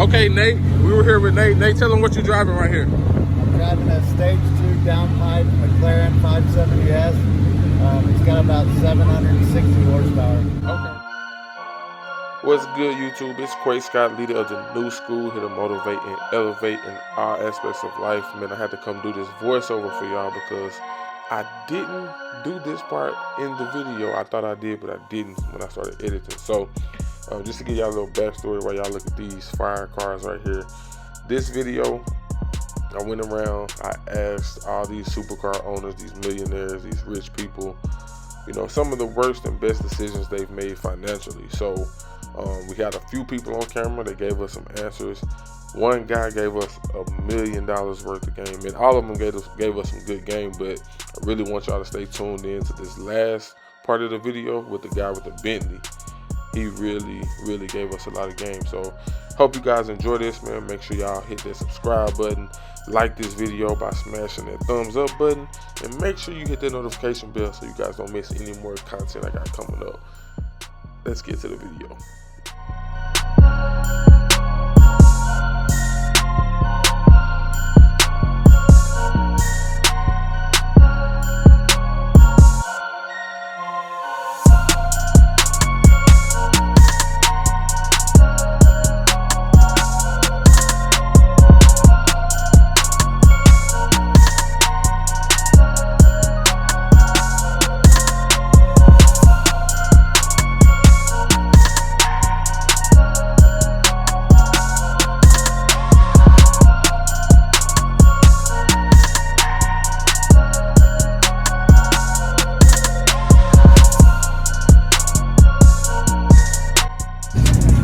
Okay, Nate, we were here with Nate. Nate, tell them what you're driving right here. I'm driving a Stage 2 downpipe McLaren 570S. It's got about 760 horsepower. Okay. What's good, YouTube? It's Quay Scott, leader of the new school, here to motivate and elevate in all aspects of life. Man, I had to come do this voiceover for y'all because I didn't do this part in the video. I thought I did, but I didn't when I started editing. So, just to give y'all a little backstory while y'all look at these fire cars right here. This video, I went around, I asked all these supercar owners, these millionaires, these rich people, you know, some of the worst and best decisions they've made financially. So we had a few people on camera that gave us some answers. One guy gave us $1 million worth of game, and all of them gave us some good game, but I really want y'all to stay tuned in to this last part of the video with the guy with the Bentley. He really gave us a lot of game. So hope you guys enjoy this, man. Make sure y'all hit that subscribe button, like this video by smashing that thumbs up button, and make sure you hit that notification bell so you guys don't miss any more content I got coming up. Let's get to the video.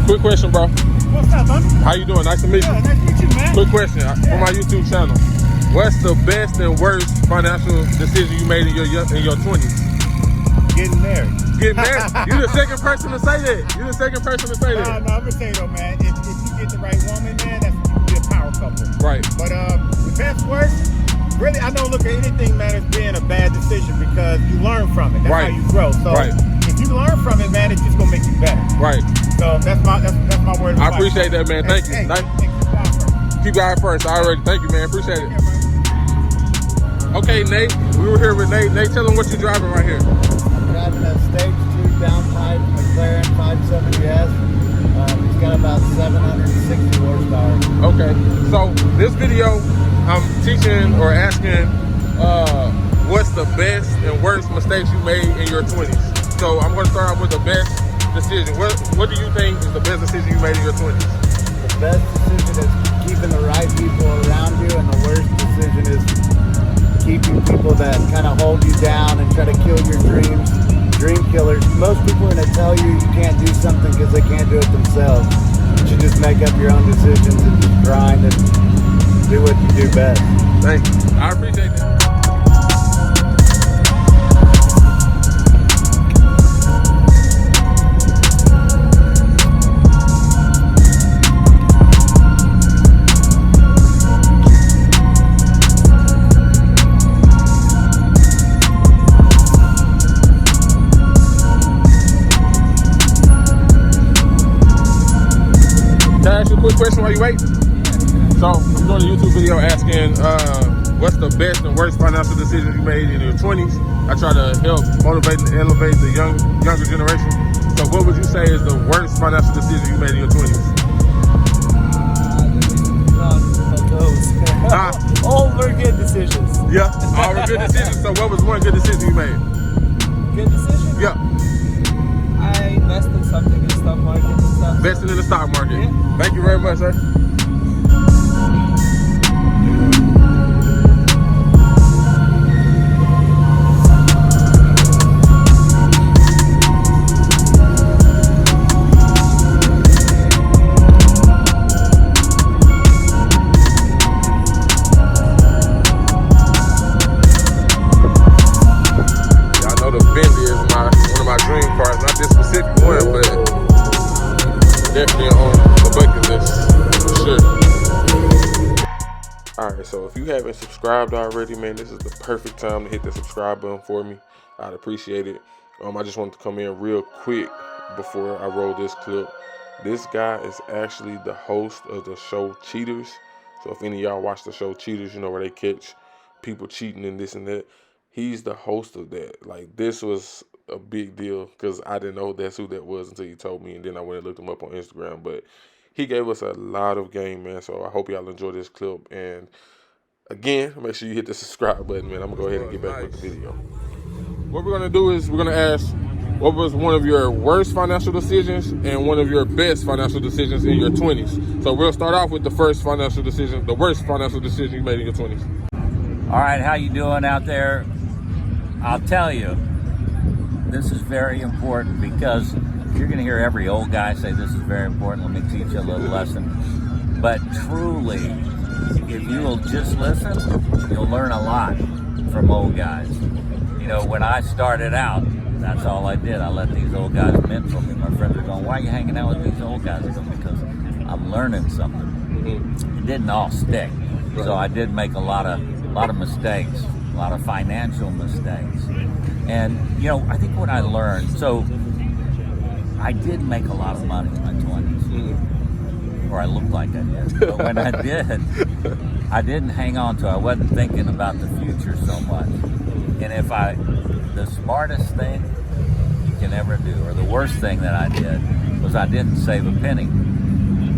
Quick question, bro. What's up, man? How you doing? Nice to meet you. Yeah, nice to meet you, man. Quick question for my YouTube channel. What's the best and worst financial decision you made in your 20s? Getting married. Getting married? You're the second person to say that. You're the second person to say that. No, I'm gonna say though, man. If you get the right woman, man, that's you can be a power couple. Right. But the best worst, really, I don't look at anything, man, as being a bad decision because you learn from it. That's Right. how you grow. So if you learn from it, man, it's just gonna make you better. Right. So that's my word of advice. I appreciate that, man. Thank you. Hey, Nice. keep Keep God God first. first. I already thank you, man. Appreciate it. Yeah, man. Okay, Nate, we were here with Nate. Nate, tell them what you're driving right here. I'm driving a Stage 2 downpipe McLaren 570S. It's got about 760 horsepower. Okay, so this video, I'm teaching or asking what's the best and worst mistakes you made in your 20s. So I'm going to start off with the best decision. What do you think is the best decision you made in your 20s? The best decision is keeping the right people around you, and the worst decision is keeping people that kind of hold you down and try to kill your dreams. Dream killers. Most people are going to tell you you can't do something because they can't do it themselves. You should just make up your own decisions and just grind and do what you do best. Thank you. I appreciate that. Can I ask you a quick question while you wait? So I'm doing a YouTube video asking what's the best and worst financial decisions you made in your 20s. I try to help motivate and elevate the younger generation. So what would you say is the worst financial decision you made in your 20s? All were good decisions. Yeah, all were good decisions. So what was one good decision you made? Good decision? Yeah, I invested in something in the stock market and stuff. investing in the stock market. Yeah. Thank you very much, sir. Definitely on the bucket list, for sure. Alright, so if you haven't subscribed already, man, this is the perfect time to hit the subscribe button for me. I'd appreciate it. I just wanted to come in real quick before I roll this clip This guy is actually the host of the show Cheaters. So if any of y'all watch the show Cheaters, you know where they catch people cheating and this and that. He's the host of that. Like, this was a big deal because I didn't know that's who that was until you told me, and then I went and looked him up on Instagram. But he gave us a lot of game, man. So I hope y'all enjoy this clip. And again, make sure you hit the subscribe button, man. I'm gonna go ahead and get back with the video. What we're gonna do is we're gonna ask, what was one of your worst financial decisions and one of your best financial decisions in your 20s? So we'll start off with the worst financial decision you made in your 20s. All right, how you doing out there? I'll tell you, this is very important because you're going to hear every old guy say this is very important. Let me teach you a little lesson. But truly, if you will just listen, you'll learn a lot from old guys. You know, when I started out, that's all I did. I let these old guys mentor me. My friends are going, why are you hanging out with these old guys? I go, because I'm learning something. It didn't all stick. So I did make a lot of mistakes, a lot of financial mistakes. And, you know, I think what I learned, so I did make a lot of money in my 20s. Or I looked like I did. But when I did, I didn't hang on to it. I wasn't thinking about the future so much. And the smartest thing you can ever do, or the worst thing that I did, was I didn't save a penny.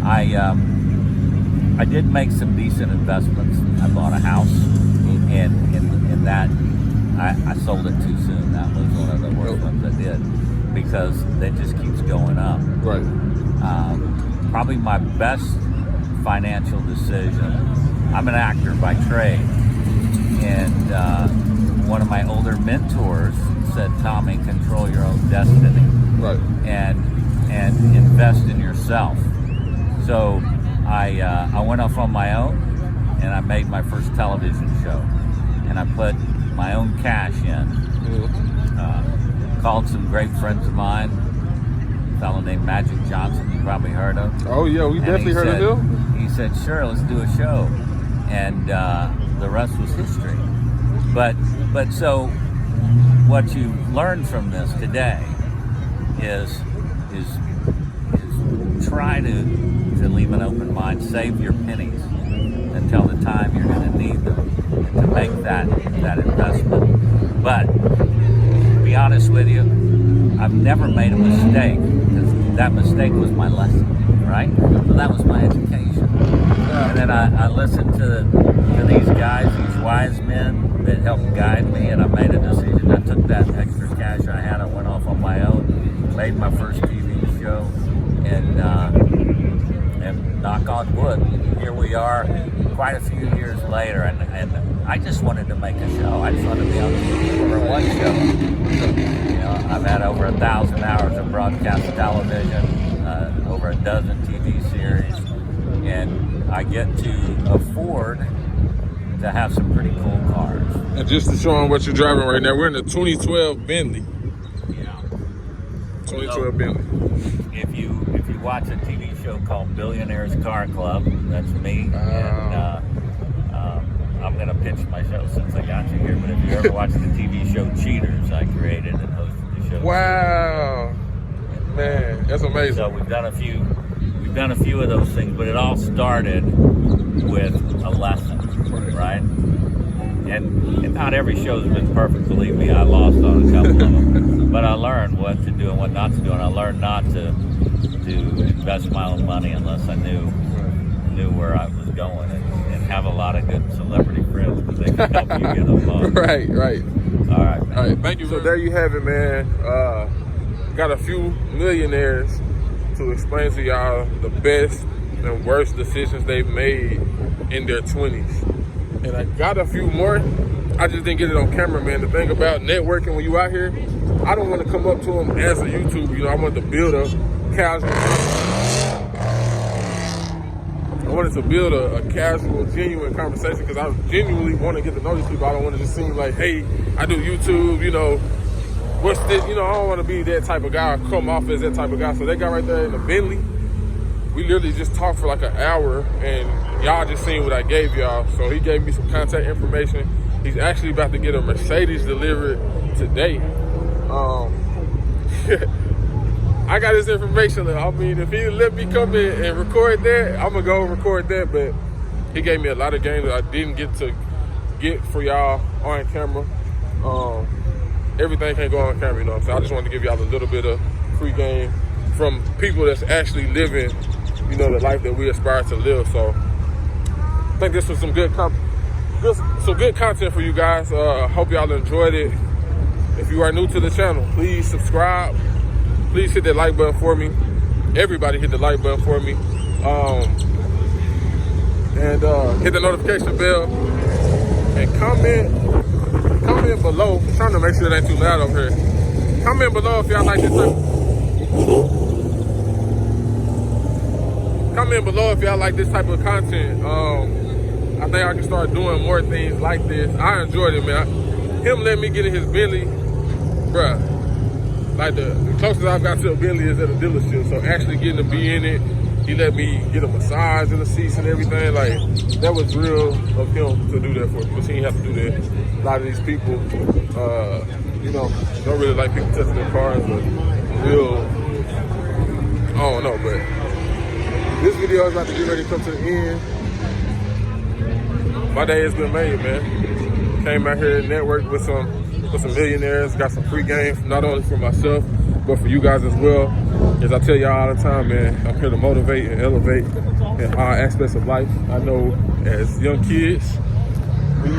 I did make some decent investments. I bought a house, and in that, I sold it too soon. That was one of the worst ones I did, because it just keeps going up. Right. Probably my best financial decision, I'm an actor by trade, and one of my older mentors said, Tommy, control your own destiny. Right. And invest in yourself. So I went off on my own, and I made my first television show, and I put my own cash in. Called some great friends of mine, a fellow named Magic Johnson, you probably heard of. Oh yeah, we definitely heard of him. He said, sure, let's do a show, and the rest was history. But so what you learn from this today is try to leave an open mind, save your pennies until the time you're going to need them to make that investment. But to be honest with you, I've never made a mistake, because that mistake was my lesson, right? So that was my education. And then I listened to these guys, these wise men that helped guide me, and I made a decision. I took that extra cash I had, I went off on my own, made my first TV show, and knock on wood, here we are quite a few years later, and I just wanted to make a show. I just wanted to be on for one show. You know, I've had over 1,000 hours of broadcast television, over a dozen TV series, and I get to afford to have some pretty cool cars. And just to show them what you're driving right now, we're in a 2012 Bentley. Yeah. 2012 Bentley. If you watch a TV show called Millionaire Supercar Club, that's me, and I'm going to pitch my show since I got you here, but if you ever watch the TV show Cheaters, I created and hosted the show. Wow. Man, that's amazing. So we've done a few of those things, but it all started with a lesson, right? And not every show's been perfect, believe me. I lost on a couple of them, but I learned what to do and what not to do, and I learned not to invest my own money unless I knew where I was going, and have a lot of good celebrity friends, because they can help you get along. Right. All right, man. All right, thank you. So there you have it, man. Got a few millionaires to explain to y'all the best and worst decisions they've made in their 20s. And I got a few more. I just didn't get it on camera, man. The thing about networking when you out here, I don't want to come up to them as a YouTuber. You know, I want to build a casual. I wanted to build a casual, genuine conversation, because I genuinely want to get to know these people. I don't want to just seem like, hey, I do YouTube, you know, what's this? You know, I don't want to be that type of guy or come off as that type of guy. So that guy right there in the Bentley, we literally just talked for like an hour, and y'all just seen what I gave y'all. So he gave me some contact information. He's actually about to get a Mercedes delivered today. I got his information. I mean, if he let me come in and record that, I'm gonna go record that. But he gave me a lot of games that I didn't get to get for y'all on camera. Everything can't go on camera, you know what I'm saying? I just wanted to give y'all a little bit of free game from people that's actually living, you know, the life that we aspire to live. So I think this was some good content for you guys. Hope y'all enjoyed it. If you are new to the channel, please subscribe. Please hit that like button for me. Everybody hit the like button for me. And hit the notification bell. And comment below. I'm trying to make sure it ain't too loud over here. Comment below if y'all like this type. Comment below if y'all like this type of content. I think I can start doing more things like this. I enjoyed it, man. Him letting me get in his Bentley, bruh. Like the closest I've got to a Bentley is at a dealership. So actually getting to be in it, he let me get a massage in the seats and everything. Like, that was real of him to do that for me, because he didn't have to do that. A lot of these people, you know, don't really like people touching their cars, but real, I don't know, but this video is about to get ready to come to the end. My day has been made, man. Came out here and networked with some millionaires, got some free game, not only for myself, but for you guys as well. As I tell y'all all the time, man, I'm here to motivate and elevate in all aspects of life. I know as young kids, we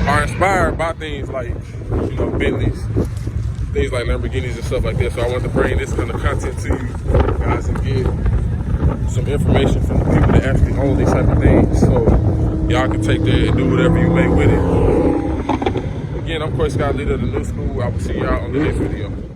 are inspired by things like, you know, Bentleys, things like Lamborghinis and stuff like that. So I want to bring this kind of content to you guys and get some information from the people that actually own these type of things. So y'all can take that and do whatever you may with it. Again, I'm Scott, leader of the new school. I will see y'all on the next video.